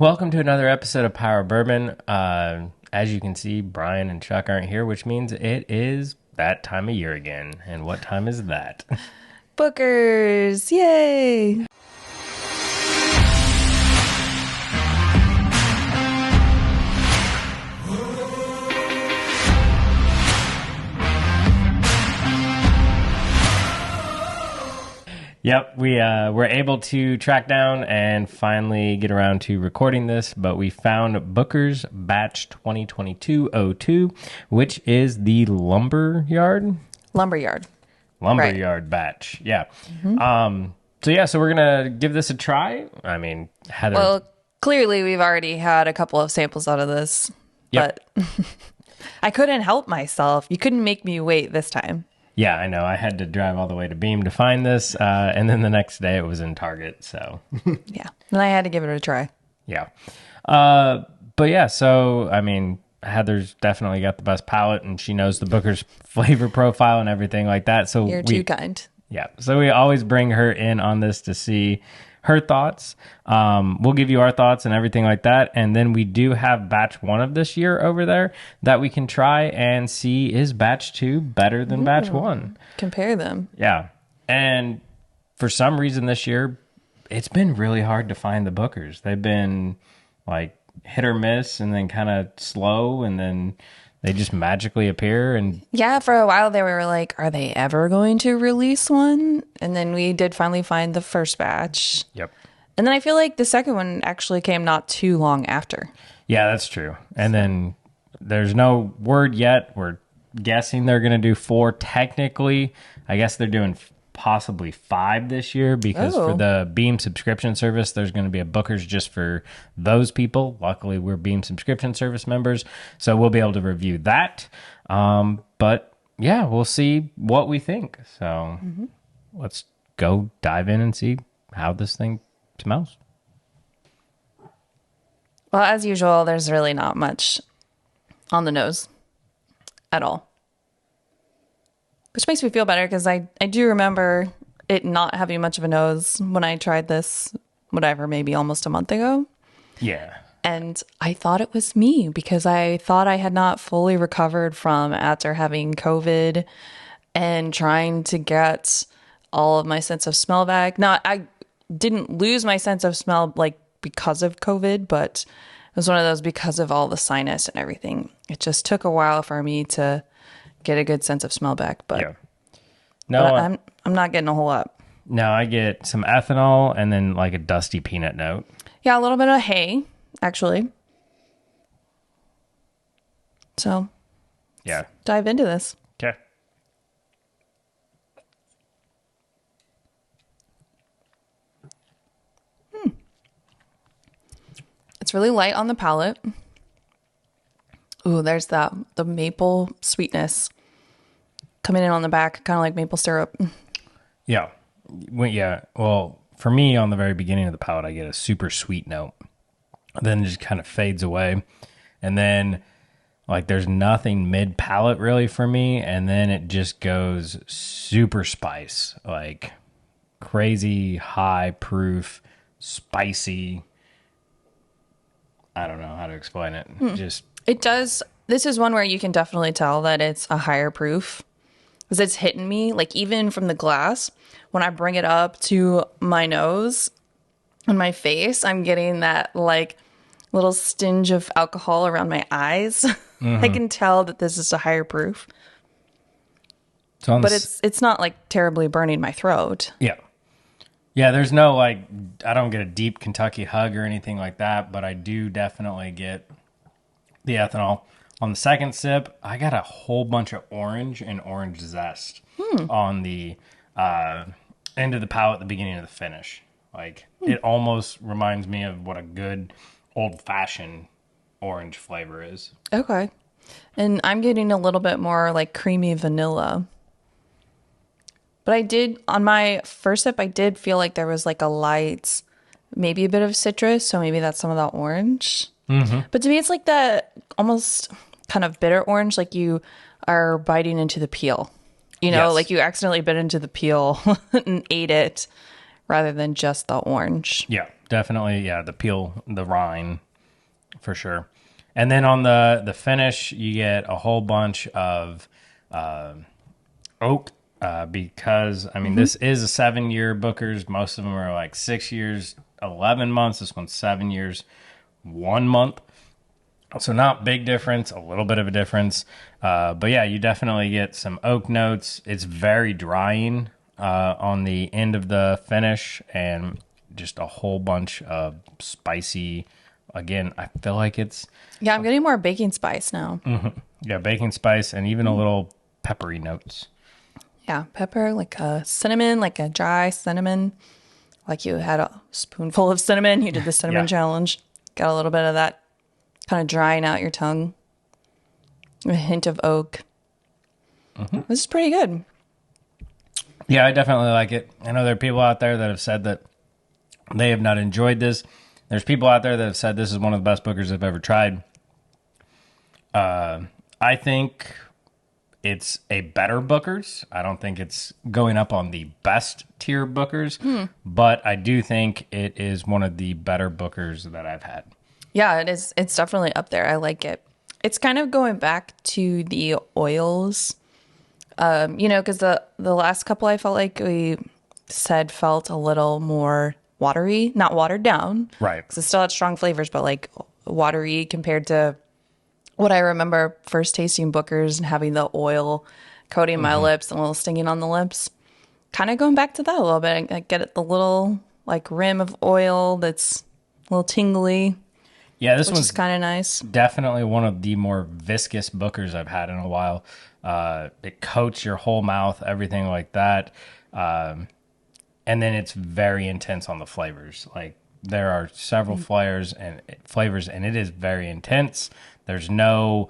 Welcome to another episode of Power Bourbon. As you can see, Brian and Chuck aren't here, which means it is that time of year again. And what time is that? Bookers! Yay! Yep, we were able to track down and finally get around to recording this, but we found Booker's Batch 2022-02, which is the Lumberyard Lumberyard. Batch. Yeah. So we're gonna give this a try. I mean, Heather. Well, clearly we've already had a couple of samples out of this, Yep. but I couldn't help myself. You couldn't make me wait this time. Yeah, I know. I had to drive all the way to Beam to find this, and then the next day it was in Target. So Yeah. And I had to give it a try. yeah, but yeah. So I mean, Heather's definitely got the best palate, and she knows the Booker's flavor profile and everything like that. So You're too kind. Yeah, so we always bring her in on this to see her thoughts. We'll give you our thoughts and everything like that, and then we do have batch 1 of this year over there that we can try and see, is batch 2 better than batch 1. Compare them. Yeah, and for some reason this year, it's been really hard to find the Bookers. They've been like hit or miss, and then kind of slow, and then they just magically appear. And Yeah, for a while they were like, are they ever going to release one? And then we did finally find the first batch. yep. And then I feel like the second one actually came not too long after. Yeah, that's true. And then there's no word yet. We're guessing they're going to do 4 technically. I guess they're doing possibly 5 this year because for the Beam subscription service, there's going to be a Booker's just for those people. Luckily, we're Beam subscription service members, so we'll be able to review that. But yeah, we'll see what we think. So let's go dive in and see how this thing smells. Well, as usual, there's really not much on the nose at all. Which makes me feel better because I do remember it not having much of a nose when I tried this, whatever, maybe almost a month ago. Yeah. And I thought it was me because I thought I had not fully recovered from after having COVID and trying to get all of my sense of smell back. Now, I didn't lose my sense of smell like because of COVID, but it was one of those because of all the sinus and everything. It just took a while for me to get a good sense of smell back, but Yeah. No, but I'm not getting a whole lot. No, I get some ethanol and then like a dusty peanut note. Yeah, a little bit of hay, actually. So Yeah. dive into this. Okay. It's really light on the palate. Ooh, there's the maple sweetness coming in on the back, kind of like maple syrup. Yeah. Well, for me, on the very beginning of the palate, I get a super sweet note. Then it just kind of fades away. And then, like, there's nothing mid-palate really for me. And then it just goes super spice. Like, crazy, high proof, spicy. I don't know how to explain it. Just... It does. This is one where you can definitely tell that it's a higher proof because it's hitting me. Like even from the glass, when I bring it up to my nose and my face, I'm getting that like little stinge of alcohol around my eyes. I can tell that this is a higher proof, but it's not like terribly burning my throat. Yeah. Yeah, there's no like, I don't get a deep Kentucky hug or anything like that, but I do definitely get the ethanol. On the second sip, I got a whole bunch of orange and orange zest on the end of the palate, the beginning of the finish. Like, it almost reminds me of what a good old-fashioned orange flavor is. Okay. And I'm getting a little bit more like creamy vanilla. But I did, on my first sip, I did feel like there was like a light, maybe a bit of citrus. So maybe that's some of that orange. But to me, it's like that almost kind of bitter orange, like you are biting into the peel. You know, Yes. like you accidentally bit into the peel and ate it rather than just the orange. Yeah. definitely. Yeah, the peel, the rind, for sure. And then on the finish, you get a whole bunch of oak because, I mean, this is a 7-year Booker's. Most of them are like 6 years, 11 months. This one's 7 years, 1 month. So not big difference, a little bit of a difference. But yeah, you definitely get some oak notes. It's very drying on the end of the finish and just a whole bunch of spicy. Again, I feel like it's... Yeah, I'm getting more baking spice now. Yeah, baking spice and even a little peppery notes. Yeah, pepper, like a cinnamon, like a dry cinnamon. Like you had a spoonful of cinnamon. You did the cinnamon challenge. Got a little bit of that kind of drying out your tongue. A hint of oak. This is pretty good. Yeah, I definitely like it. I know there are people out there that have said that they have not enjoyed this. There's people out there that have said this is one of the best Bookers they've ever tried. I think it's a better Booker's. I don't think it's going up on the best tier Booker's, but I do think it is one of the better Bookers that I've had. Yeah, it is. It's definitely up there. I like it. It's kind of going back to the oils, because the last couple I felt like we said felt a little more watery, not watered down. Right. Because it still had strong flavors, but like watery compared to what I remember first tasting Booker's and having the oil coating my lips and a little stinging on the lips. Kind of going back to that a little bit. I get the little like rim of oil that's a little tingly. Yeah, this one's kind of nice. Definitely one of the more viscous Bookers I've had in a while. It coats your whole mouth, everything like that. And then it's very intense on the flavors. Like there are several flavors, and it is very intense. There's no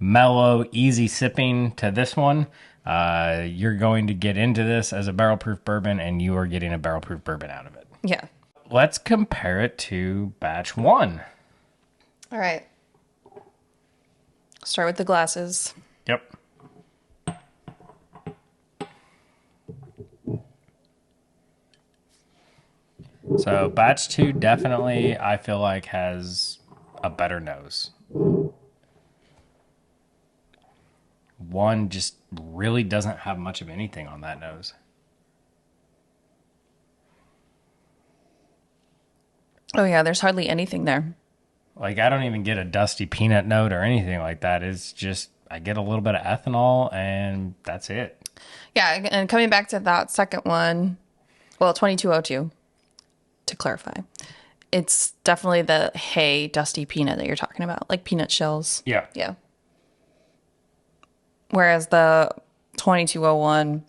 mellow, easy sipping to this one. You're going to get into this as a barrel-proof bourbon, and you are getting a barrel-proof bourbon out of it. Yeah. Let's compare it to batch 1. All right. Start with the glasses. Yep. So batch 2 definitely, I feel like, has a better nose. 1 just really doesn't have much of anything on that nose. Oh, yeah, there's hardly anything there. Like, I don't even get a dusty peanut note or anything like that. It's just, I get a little bit of ethanol, and that's it. Yeah, and coming back to that second one, well, 2202, to clarify, it's definitely the hay dusty peanut that you're talking about, like peanut shells. Yeah. Yeah. Whereas the 2201,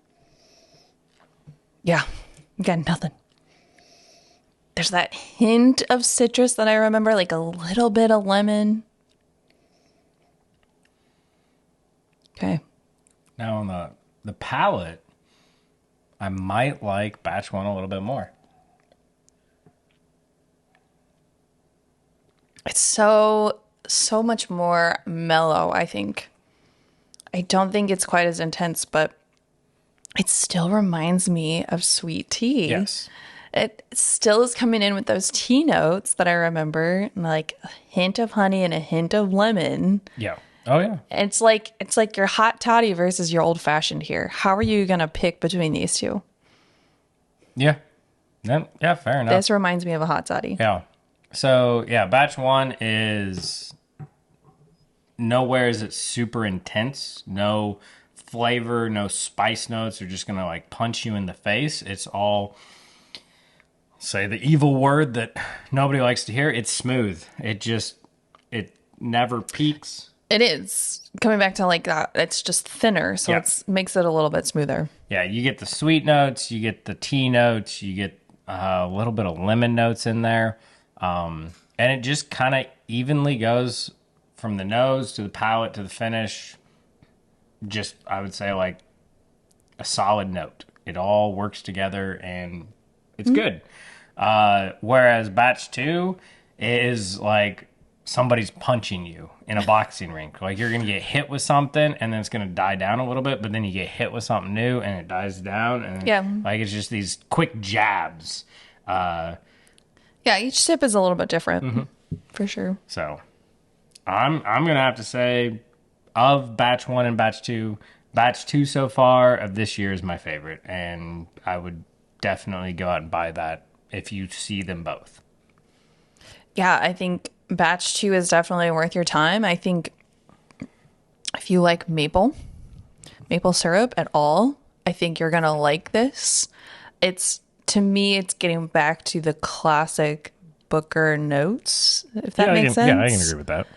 yeah, you got nothing. There's that hint of citrus that I remember, like a little bit of lemon. Okay. Now on the palate, I might like batch 1 a little bit more. It's so much more mellow, I think. I don't think it's quite as intense, but it still reminds me of sweet tea. Yes. It still is coming in with those tea notes that I remember, like a hint of honey and a hint of lemon. Yeah. Oh, yeah. It's like your hot toddy versus your old fashioned here. How are you going to pick between these two? Yeah. Yeah, fair enough. This reminds me of a hot toddy. Yeah. So, yeah, batch 1 is nowhere is it super intense. No flavor, no spice notes are just going to like punch you in the face. It's all, say the evil word that nobody likes to hear. It's smooth. It never peaks. It is. Coming back to like that, it's just thinner, so it makes it a little bit smoother. Yeah, you get the sweet notes, you get the tea notes, you get a little bit of lemon notes in there. And it just kind of evenly goes from the nose to the palate to the finish. Just, I would say, like a solid note. It all works together and it's good. Whereas batch 2 is like somebody's punching you in a boxing rink. Like you're going to get hit with something and then it's going to die down a little bit, but then you get hit with something new and it dies down. And like it's just these quick jabs. Yeah, each sip is a little bit different, for sure. So I'm gonna have to say, of batch one and batch two so far of this year is my favorite, and I would definitely go out and buy that if you see them both. Yeah, I think batch two is definitely worth your time. I think if you like maple syrup at all, I think you're gonna like this. It's to me, it's getting back to the classic Booker notes, if that makes sense. Yeah, I can agree with that.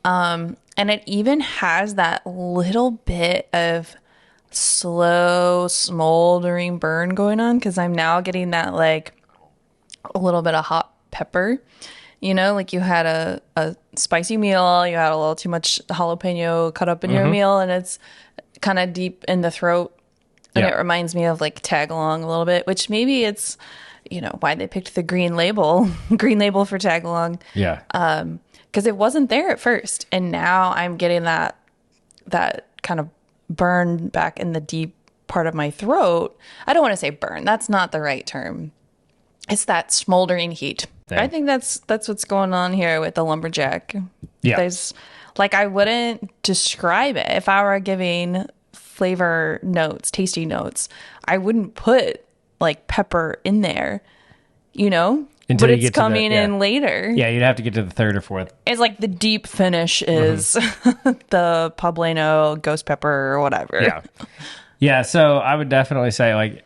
And it even has that little bit of slow smoldering burn going on because I'm now getting that like a little bit of hot pepper. You know, like you had a spicy meal, you had a little too much jalapeno cut up in your meal, and it's kind of deep in the throat. And it reminds me of like Tag Along a little bit, which maybe it's, you know, why they picked the green label for Tag Along. Yeah. Because it wasn't there at first. And now I'm getting that kind of burn back in the deep part of my throat. I don't want to say burn. That's not the right term. It's that smoldering heat. Dang. I think that's what's going on here with the lumberjack. Yeah. There's like I wouldn't describe it if I were giving flavor notes, tasty notes. I wouldn't put like pepper in there, you know? Until but you it's get to coming the, in later. Yeah, you'd have to get to the third or fourth. It's like the deep finish is the poblano, ghost pepper, or whatever. Yeah. Yeah, so I would definitely say, like,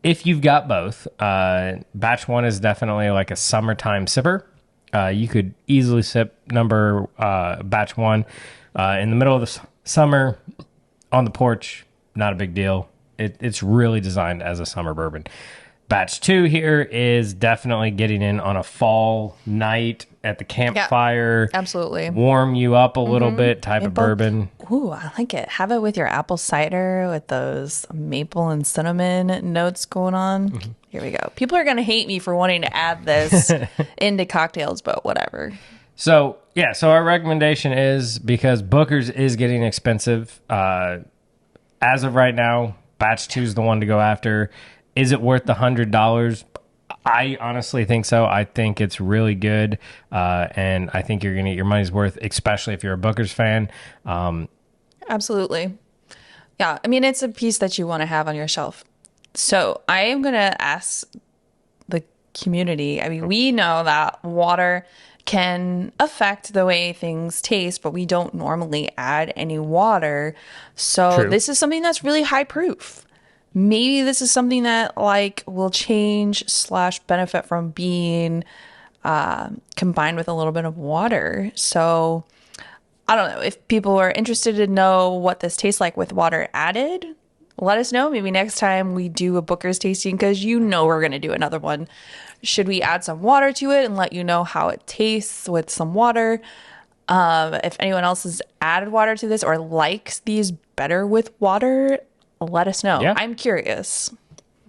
if you've got both, batch one is definitely like a summertime sipper. You could easily sip batch one in the middle of the summer on the porch. Not a big deal. It's really designed as a summer bourbon. Batch two here is definitely getting in on a fall night at the campfire. Yeah, absolutely. Warm you up a little bit type of bourbon. Ooh, I like it. Have it with your apple cider with those maple and cinnamon notes going on. Here we go. People are going to hate me for wanting to add this into cocktails, but whatever. So, yeah, so our recommendation is, because Booker's is getting expensive, as of right now, batch two is the one to go after. Is it worth the $100? I honestly think so. I think it's really good, and I think you're going to get your money's worth, especially if you're a Booker's fan. Absolutely. Yeah, I mean, it's a piece that you want to have on your shelf. So I am going to ask the community. I mean, we know that water can affect the way things taste, but we don't normally add any water. So this is something that's really high proof. Maybe this is something that like will change / benefit from being combined with a little bit of water. So I don't know if people are interested to know what this tastes like with water added. Let us know. Maybe next time we do a Booker's tasting, because you know we're going to do another one. Should we add some water to it and let you know how it tastes with some water? If anyone else has added water to this or likes these better with water, let us know. Yeah. I'm curious.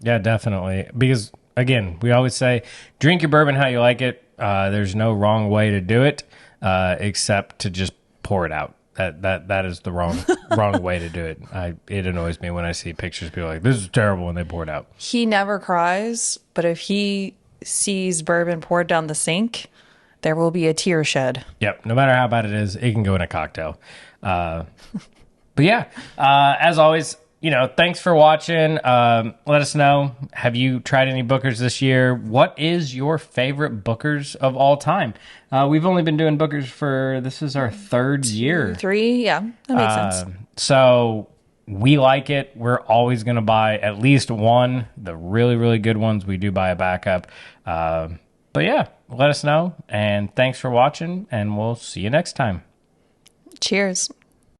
Yeah, definitely. Because, again, we always say, drink your bourbon how you like it. There's no wrong way to do it, except to just pour it out. That is the wrong way to do it. It annoys me when I see pictures of people like, this is terrible, when they pour it out. He never cries, but if he sees bourbon poured down the sink, there will be a tear shed. Yep. No matter how bad it is, it can go in a cocktail. But yeah, as always, thanks for watching. Let us know. Have you tried any Bookers this year? What is your favorite Bookers of all time? We've only been doing Bookers this is our third year. 3, yeah, that makes sense. So we like it. We're always going to buy at least one. The really, really good ones, we do buy a backup. But yeah, let us know. And thanks for watching, and we'll see you next time. Cheers.